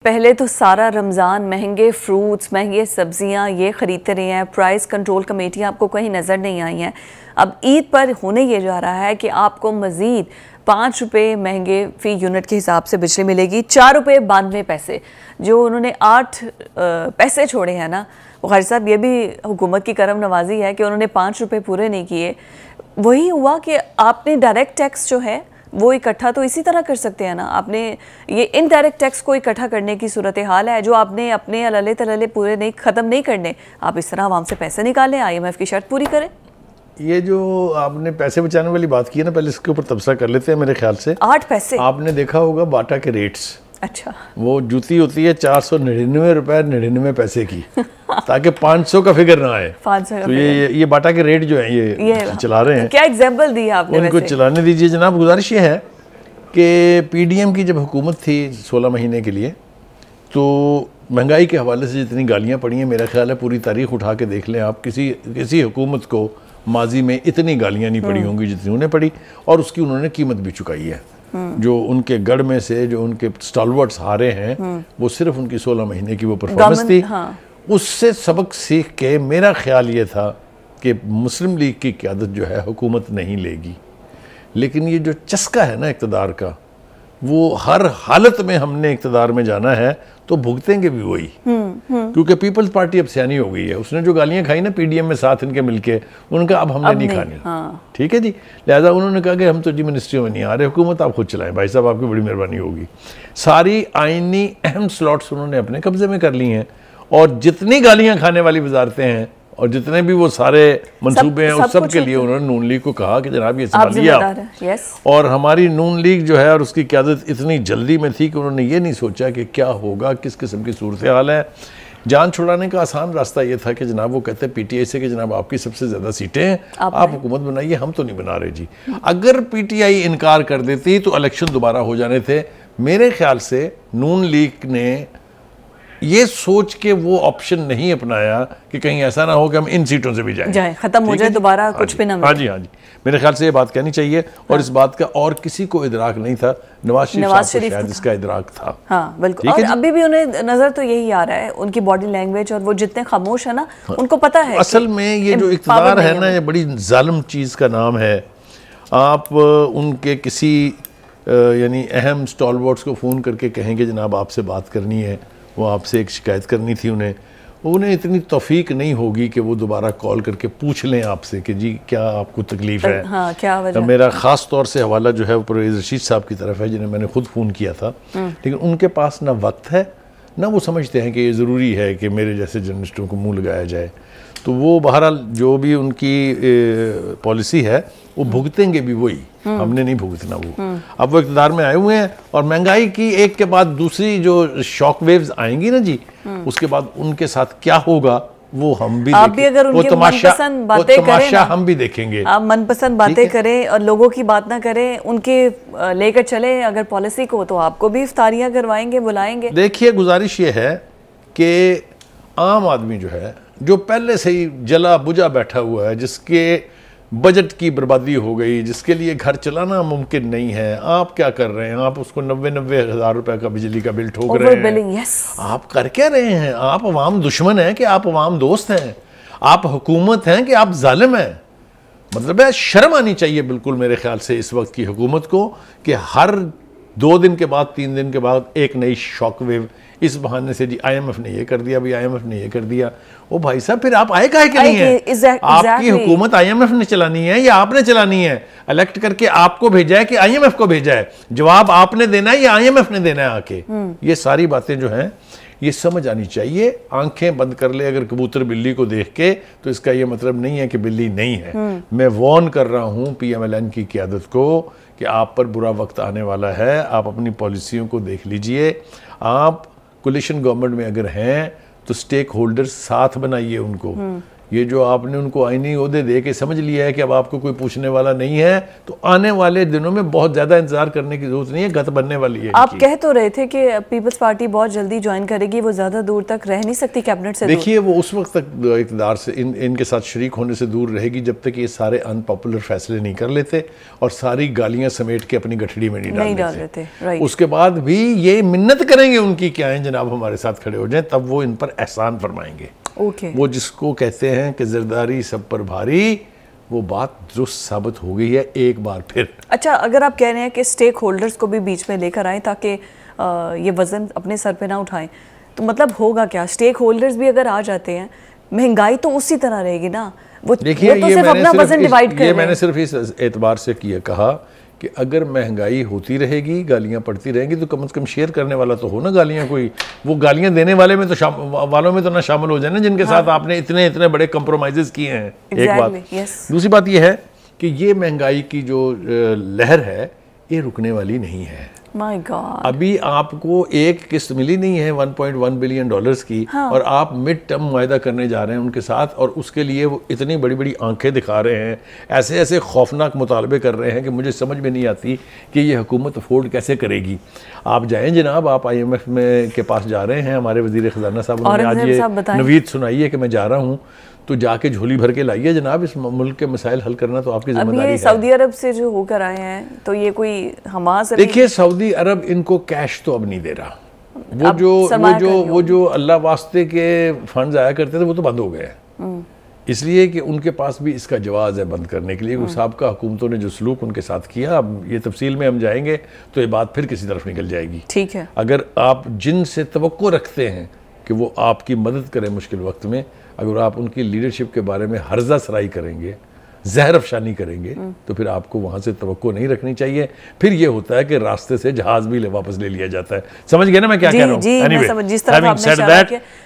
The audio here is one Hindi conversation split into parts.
पहले तो सारा रमज़ान महंगे फ्रूट्स महंगे सब्जियां ये ख़रीदते रहे हैं, प्राइस कंट्रोल कमेटी आपको कहीं नज़र नहीं आई हैं। अब ईद पर होने ये जा रहा है कि आपको मज़ीद 5 रुपये महंगे फ़ी यूनिट के हिसाब से बिजली मिलेगी। 4 रुपये 92 पैसे जो उन्होंने 8 पैसे छोड़े हैं ना, बुखारी साहब ये भी हुकूमत की करम नवाजी है कि उन्होंने 5 रुपये पूरे नहीं किए। वही हुआ कि आपने डायरेक्ट टैक्स जो है वो इकट्ठा तो इसी तरह कर सकते हैं ना, आपने ये इनडायरेक्ट टैक्स को इकट्ठा करने की सूरत हाल है जो आपने अपने अल्ले तल्ले पूरे नहीं ख़त्म नहीं करने, आप इस तरह आवाम से पैसे निकालें, IMF की शर्त पूरी करें। ये जो आपने पैसे बचाने वाली बात की है ना, पहले इसके ऊपर तबसरा कर लेते हैं। मेरे ख्याल से 8 पैसे आपने देखा होगा बाटा के रेट्स। अच्छा, वो जूती होती है 499 रुपए 99 पैसे की ताकि 500 का फिगर ना आए। 500 तो ये बाटा के रेट जो है ये चला रहे हैं। क्या एग्जांपल दी आपने? उनको चलाने दीजिए जनाब। गुजारिश ये है कि PDM की जब हुकूमत थी 16 महीने के लिए, तो महंगाई के हवाले से जितनी गालियाँ पड़ी हैं, मेरा ख्याल है पूरी तारीख उठा के देख लें आप, किसी हुकूमत को माजी में इतनी गालियाँ नहीं पड़ी होंगी जितनी उन्हें पड़ी, और उसकी उन्होंने कीमत भी चुकाई है। जो उनके गढ़ में से जो उनके स्टॉलवर्ड्स हारे हैं वो सिर्फ उनकी 16 महीने की वो परफॉर्मेंस थी। उससे सबक सीख के मेरा ख्याल ये था कि मुस्लिम लीग की क़यादत जो है हुकूमत नहीं लेगी, लेकिन ये जो चस्का है ना इक़्तिदार का, वो हर हालत में हमने इक़्तिदार में जाना है तो भुगतेंगे भी वही। क्योंकि पीपल्स पार्टी अब सियानी हो गई है। उसने जो गालियां खाई ना PDM में साथ इनके मिलके, उनका अब हमने नहीं खानी। ठीक है जी, लिहाजा उन्होंने कहा कि हम तो जी मिनिस्ट्री में नहीं आ रहे, हुकूमत आप खुद चलाएं भाई साहब, आपकी बड़ी मेहरबानी होगी। सारी आईनी अहम स्लॉट्स उन्होंने अपने कब्जे में कर ली हैं, और जितनी गालियां खाने वाली वजारतें हैं और जितने भी वो सारे मंसूबे हैं उस सब के लिए उन्होंने नून लीग को कहा कि जनाब ये संभालिए आप। और हमारी नून लीग जो है और उसकी क़यादत इतनी जल्दी में थी कि उन्होंने ये नहीं सोचा कि क्या होगा, किस किस्म की सूरत हाल है। जान छुड़ाने का आसान रास्ता ये था कि जनाब वो कहते हैं PTI से कि जनाब आपकी सबसे ज़्यादा सीटें हैं, आप हुकूमत बनाइए, हम तो नहीं बना रहे जी। अगर PTI इनकार कर देती तो इलेक्शन दोबारा हो जाने थे। मेरे ख्याल से नून लीग ने ये सोच के वो ऑप्शन नहीं अपनाया कि कहीं ऐसा ना हो कि हम इन सीटों से भी जाएं, खत्म हो जाए दोबारा कुछ भी ना मिले। हाँ जी, मेरे ख्याल से ये बात कहनी चाहिए। और इस बात का और किसी को इदराक नहीं था, नवाज शरीफ शायद इसका इदराक था। हाँ बिल्कुल, और अभी भी उन्हें नजर तो यही आ रहा है, उनकी बॉडी लैंग्वेज और वो जितने खामोश है ना, उनको पता है असल में ये जो इक़्तिदार है ना, ये बड़ी जालिम चीज़ का नाम है। आप उनके किसी यानी अहम स्टॉलवर्ड्स को फ़ोन करके कहेंगे जनाब आपसे बात करनी है, वो आपसे एक शिकायत करनी थी, उन्हें इतनी तौफीक नहीं होगी कि वो दोबारा कॉल करके पूछ लें आपसे कि जी क्या आपको तकलीफ़ है। हाँ, क्या वजह? मेरा ख़ास तौर से हवाला जो है वो परवेज़ रशीद साहब की तरफ है, जिन्हें मैंने खुद फ़ोन किया था, लेकिन उनके पास ना वक्त है ना वो समझते हैं कि ये ज़रूरी है कि मेरे जैसे जर्नलिस्टों को मुँह लगाया जाए। तो वो बहरहाल जो भी उनकी पॉलिसी है वो भुगतेंगे भी वही, हमने नहीं भुगतना वो। अब वो इक़्तिदार में आए हुए हैं और महंगाई की एक के बाद दूसरी जो शॉक वेव्स आएंगी ना जी, उसके बाद उनके साथ क्या होगा वो हम भी अगर उनके मनपसंद बातें करें ना, हम भी देखेंगे। आप मनपसंद बातें करें और लोगों की बात ना करें, उनके लेकर चले अगर पॉलिसी को, तो आपको भी इफ्तारियां करवाएंगे, बुलाएंगे। देखिए गुजारिश ये है कि आम आदमी जो है, जो पहले से ही जला बुझा बैठा हुआ है, जिसके बजट की बर्बादी हो गई, जिसके लिए घर चलाना मुमकिन नहीं है, आप क्या कर रहे हैं? आप उसको 90-90 हज़ार रुपए का बिजली का बिल ठोक रहे हैं। आप कर क्या रहे हैं? आप अवाम दुश्मन हैं कि आप अवाम दोस्त हैं? आप हुकूमत हैं कि आप जालिम हैं? मतलब है शर्म आनी चाहिए बिल्कुल मेरे ख्याल से इस वक्त की हुकूमत को कि हर 2 दिन के बाद 3 दिन के बाद एक नई शॉक वेव, इस बहाने से जी IMF ने ये कर दिया, भाई IMF ने ये कर दिया। ओ भाई साहब, फिर आप आए काहे के नहीं है? आपकी हुकूमत IMF ने चलानी है या आपने चलानी है? इलेक्ट करके आपको भेजा है कि IMF को भेजा है? जवाब आपने देना है या IMF ने देना है आके? ये सारी बातें जो हैं ये समझ आनी चाहिए। आंखें बंद कर ले अगर कबूतर बिल्ली को देख के, तो इसका ये मतलब नहीं है कि बिल्ली नहीं है। मैं वॉर्न कर रहा हूँ PMLN की क़यादत को कि आप पर बुरा वक्त आने वाला है, आप अपनी पॉलिसियों को देख लीजिए। आप कोलिशन गवर्नमेंट में अगर हैं तो स्टेक होल्डर्स साथ बनाइए उनको, ये जो आपने उनको आईनी ओहदे दे के समझ लिया है कि अब आपको कोई पूछने वाला नहीं है, तो आने वाले दिनों में बहुत ज़्यादा इंतजार करने की जरूरत नहीं है, गत बनने वाली है। आप कह तो रहे थे कि पीपल्स पार्टी बहुत जल्दी ज्वाइन करेगी, वो ज़्यादा दूर तक रह नहीं सकती कैबिनेट से। देखिए वो उस वक्त तक इक़्तिदार से इनके साथ शरीक होने से दूर रहेगी जब तक ये सारे अनपॉपुलर फैसले नहीं कर लेते और सारी गालियाँ समेट के अपनी गठड़ी में नहीं डाल लेते। उसके बाद भी ये मिन्नत करेंगे उनकी क्या है जनाब हमारे साथ खड़े हो जाएं, तब वो इन पर एहसान फरमाएंगे। वो जिसको कहते हैं कि ज़रदारी सब पर भारी, वो बात दुरुस्त साबित हो गई है एक बार फिर। अच्छा, अगर आप कह रहे हैं कि स्टेक होल्डर्स को भी बीच में लेकर आएं ताकि ये वजन अपने सर पे ना उठाएं, तो मतलब होगा क्या? स्टेक होल्डर्स भी अगर आ जाते हैं, महंगाई तो उसी तरह रहेगी ना। वो देखिए तो सिर्फ अपना वजन डिवाइड कर, ये मैंने सिर्फ इस एतबार से कहा कि अगर महंगाई होती रहेगी, गालियां पड़ती रहेंगी, तो कम से कम शेयर करने वाला तो हो ना गालियां कोई। वो गालियां देने वाले में तो वालों में तो ना शामिल हो जाए ना, जिनके साथ आपने इतने इतने बड़े कंप्रोमाइजेस किए हैं। एक बात। दूसरी बात ये है कि ये महंगाई की जो लहर है ये रुकने वाली नहीं है। My God. अभी आपको एक किस्त मिली नहीं है 1.1 बिलियन डॉलर्स की, और आप मिड टर्म मुआहदा करने जा रहे हैं उनके साथ, और उसके लिए वो इतनी बड़ी बड़ी आंखें दिखा रहे हैं, ऐसे ऐसे खौफनाक मुतालबे कर रहे हैं कि मुझे समझ में नहीं आती कि ये हुकूमत अफोर्ड कैसे करेगी। आप जाएं जनाब, आप IMF में के पास जा रहे हैं, हमारे वजीर खजाना साहब ने आज ये नवीद सुनाई है कि मैं जा रहा हूँ, तो जाके झोली भर के लाइए जनाब। इस मुल्क के मसाइल हल करना तो आपकी जिम्मेदारी है। सऊदी अरब से जो होकर आए हैं, तो ये कोई हमास, देखिए सऊदी अरब इनको कैश तो अब नहीं दे रहा। वो जो अल्लाह वास्ते के फंड्स आया करते थे वो तो बंद हो गए, इसलिए कि उनके पास भी इसका जवाज है बंद करने के लिए। साबिका हुकूमतों ने जो सलूक उनके साथ किया, अब ये तफसील में हम जाएंगे तो ये बात फिर किसी तरफ निकल जाएगी। ठीक है, अगर आप जिनसे तवक्को रखते हैं कि वो आपकी मदद करें मुश्किल वक्त में, अगर आप उनकी लीडरशिप के बारे में हर्जा सराई करेंगे, जहर अफशानी करेंगे, तो फिर आपको वहाँ से तवक्को नहीं रखनी चाहिए। फिर ये होता है कि रास्ते से जहाज भी वापस ले लिया जाता है। समझ गए ना मैं क्या कह रहा हूँ?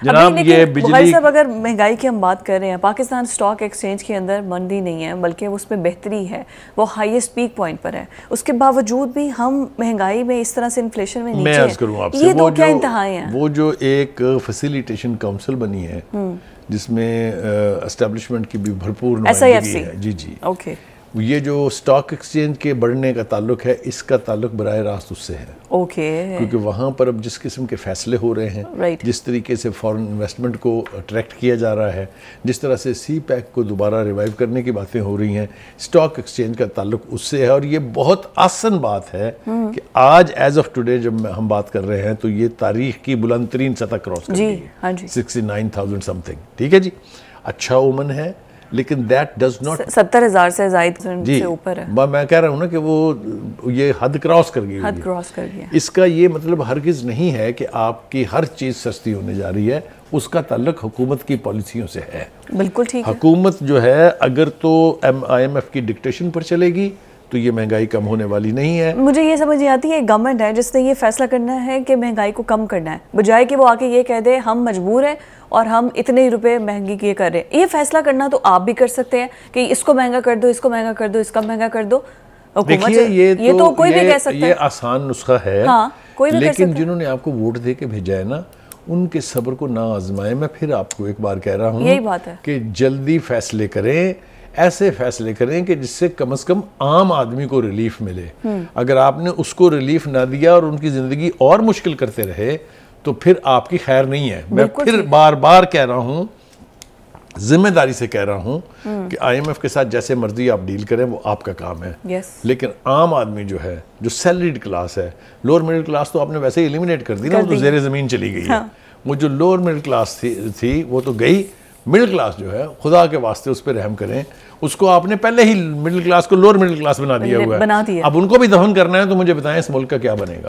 जनाब ये बिजली, अगर महंगाई की हम बात कर रहे हैं, पाकिस्तान स्टॉक एक्सचेंज के अंदर मंदी नहीं है, बल्कि उसमें बेहतरी है, वो हाईएस्ट पीक पॉइंट पर है। उसके बावजूद भी हम महंगाई में इस तरह से इन्फ्लेशन में नीचे हैं। ये तो क्या इंतहाएं हैं? वो जो एक फैसिलिटेशन काउंसिल बनी है जिसमें एस्टेब्लिशमेंट की भी भरपूर नुमाइंदगी है। जी ओके। ये जो स्टॉक एक्सचेंज के बढ़ने का ताल्लुक है, इसका ताल्लुक बराह रास्त उससे है। ओके। क्योंकि वहाँ पर अब जिस किस्म के फैसले हो रहे हैं, जिस तरीके से फॉरेन इन्वेस्टमेंट को अट्रैक्ट किया जा रहा है, जिस तरह से CPEC को दोबारा रिवाइव करने की बातें हो रही हैं, स्टॉक एक्सचेंज का ताल्लुक उससे है। और ये बहुत आसान बात है कि आज एज ऑफ टुडे जब हम बात कर रहे हैं तो ये तारीख की बुलंद तरीन सतह क्रॉस कर गई है, 69,000 समथिंग। ठीक है जी, अच्छा ओमन है, लेकिन दैट डज नॉट 70,000 से ज़ायद ऊपर है। मैं कह रहा हूँ ना कि वो ये हद क्रॉस कर गई। इसका ये मतलब हरगिज़ नहीं है कि आपकी हर चीज़ सस्ती होने जा रही है, उसका ताल्लुक हुकूमत की पॉलिसियों से है। बिल्कुल ठीक है। हुकूमत जो है अगर तो IMF की डिक्टेशन पर चलेगी तो ये महंगाई कम होने वाली नहीं है। मुझे ये समझ नहीं आती है, गवर्नमेंट है जिसने ये फैसला करना है कि महंगाई को कम करना है, बजाय कि वो आके ये कह दे हम मजबूर हैं और हम इतने ही रुपए महंगी ये कर रहे हैं। ये फैसला करना तो आप भी कर सकते हैं कि इसको महंगा कर दो, इसको महंगा कर दो, इसका महंगा कर दो। देखिए ये तो कोई भी कह सकता है, ये आसान नुस्खा है। हाँ, कोई भी लेकिन जिन्होंने आपको वोट दे के भेजा है ना, उनके सब्र को ना आजमाए। मैं फिर आपको एक बार कह रहा हूँ, यही बात है कि जल्दी फैसले करें, ऐसे फैसले करें कि जिससे कम से कम आम आदमी को रिलीफ मिले। अगर आपने उसको रिलीफ ना दिया और उनकी जिंदगी और मुश्किल करते रहे तो फिर आपकी खैर नहीं है। मैं फिर बार बार कह रहा हूं, जिम्मेदारी से कह रहा हूं कि IMF के साथ जैसे मर्जी आप डील करें वो आपका काम है। लेकिन आम आदमी जो है, जो सैलरीड क्लास है, लोअर मिडिल क्लास तो आपने वैसे ही एलिमिनेट कर दी ना, वो तो ज़ेरे ज़मीन चली गई है। वो जो लोअर मिडिल क्लास थी वो तो गई। मिडिल क्लास जो है, खुदा के वास्ते उस पर रहम करें। उसको आपने पहले ही मिडिल क्लास को लोअर मिडिल क्लास बना दिया हुआ है। अब उनको भी दफन करना है तो मुझे बताएं इस मुल्क का क्या बनेगा।